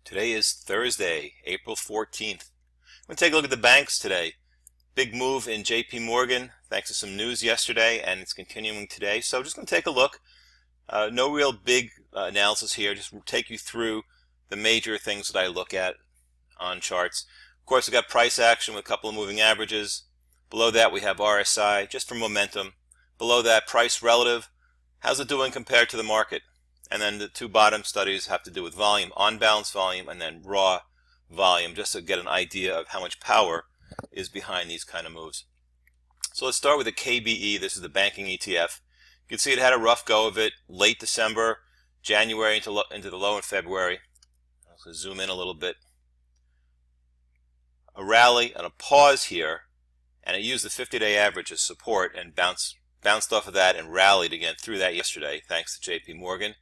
Today is Thursday, April 14th. I'm going to take a look at the banks today. Big move in JPMorgan thanks to some news yesterday, and it's continuing today. So just going to take a look. No real big analysis here. Just take you through the major things that I look at on charts. Of course, we've got price action with a couple of moving averages. Below that, we have RSI, just for momentum. Below that, price relative. How's it doing compared to the market? And then the two bottom studies have to do with volume, on-balance volume, and then raw volume, just to get an idea of how much power is behind these kind of moves. So let's start with the KBE. This is the banking ETF. You can see it had a rough go of it late December, January into the low in February. I'll zoom in a little bit. A rally and a pause here, and it used the 50-day average as support and bounced off of that and rallied again through that yesterday, thanks to JPMorgan.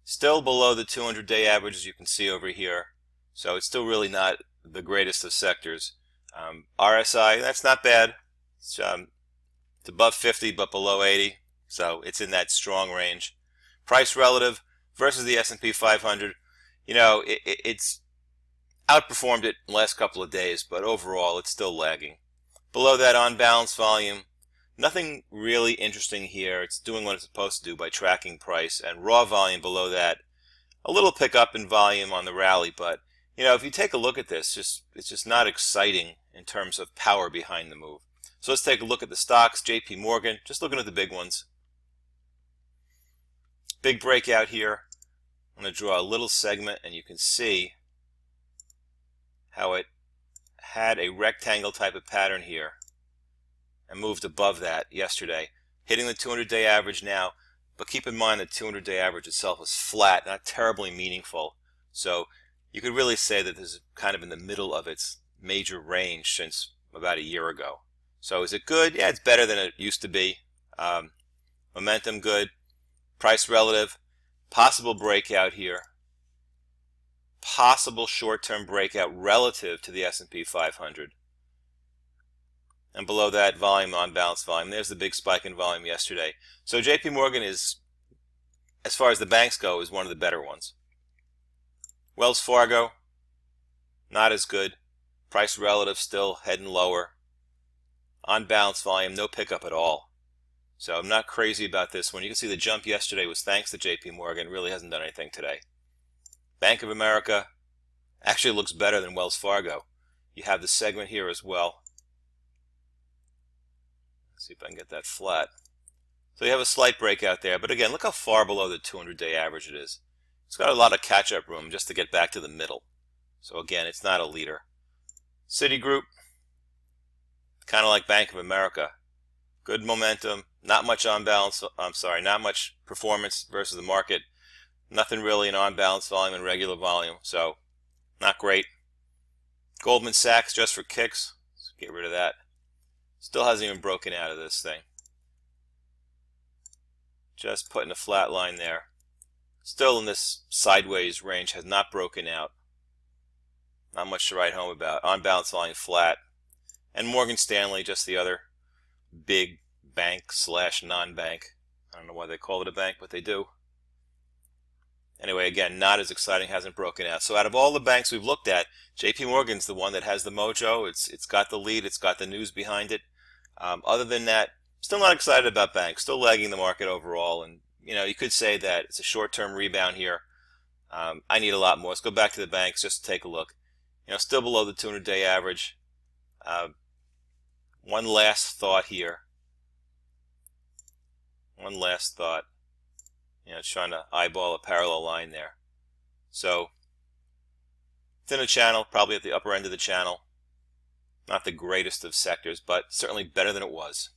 Still below the 200-day average, as you can see over here. So it's still really not the greatest of sectors. RSI, that's not bad. It's above 50 but below 80. So it's in that strong range. Price relative versus the S&P 500. You know, it's outperformed it in the last couple of days, but overall it's still lagging. Below that, on balance volume. Nothing really interesting here. It's doing what it's supposed to do by tracking price, and raw volume below that. A little pickup in volume on the rally, but you know, if you take a look at this, it's just not exciting in terms of power behind the move. So let's take a look at the stocks. JPMorgan, just looking at the big ones. Big breakout here. I'm going to draw a little segment, and you can see how it had a rectangle type of pattern here and moved above that yesterday, hitting the 200-day average now. But keep in mind the 200-day average itself is flat, not terribly meaningful. So you could really say that this is kind of in the middle of its major range since about a year ago. So is it good? Yeah, it's better than it used to be. Momentum good. Price relative. Possible breakout here. Possible short-term breakout relative to the S&P 500. And below that, volume, on balance volume. There's the big spike in volume yesterday. So JPMorgan is, as far as the banks go, is one of the better ones. Wells Fargo, not as good. Price relative still heading lower. On balance volume, no pickup at all. So I'm not crazy about this one. You can see the jump yesterday was thanks to JPMorgan. It really hasn't done anything today. Bank of America actually looks better than Wells Fargo. You have the segment here as well. Let's see if I can get that flat. So you have a slight breakout there, but again, look how far below the 200-day average it is. It's got a lot of catch-up room just to get back to the middle. So again, it's not a leader. Citigroup, kind of like Bank of America. Good momentum, not much on balance, not much performance versus the market. Nothing really in on-balance volume and regular volume, so not great. Goldman Sachs, just for kicks. Let's get rid of that. Still hasn't even broken out of this thing. Just putting a flat line there. Still in this sideways range, has not broken out. Not much to write home about. On balance volume flat. And Morgan Stanley, just the other big bank slash non-bank. I don't know why they call it a bank, but they do. Anyway, again, not as exciting, hasn't broken out. So out of all the banks we've looked at, JPMorgan's the one that has the mojo. It's got the lead. It's got the news behind it. Other than that, still not excited about banks. Still lagging the market overall. And you know, you could say that it's a short-term rebound here. I need a lot more. Let's go back to the banks just to take a look. You know, still below the 200-day average. One last thought here. One last thought. You know, it's trying to eyeball a parallel line there. So, it's in a channel, probably at the upper end of the channel. Not the greatest of sectors, but certainly better than it was.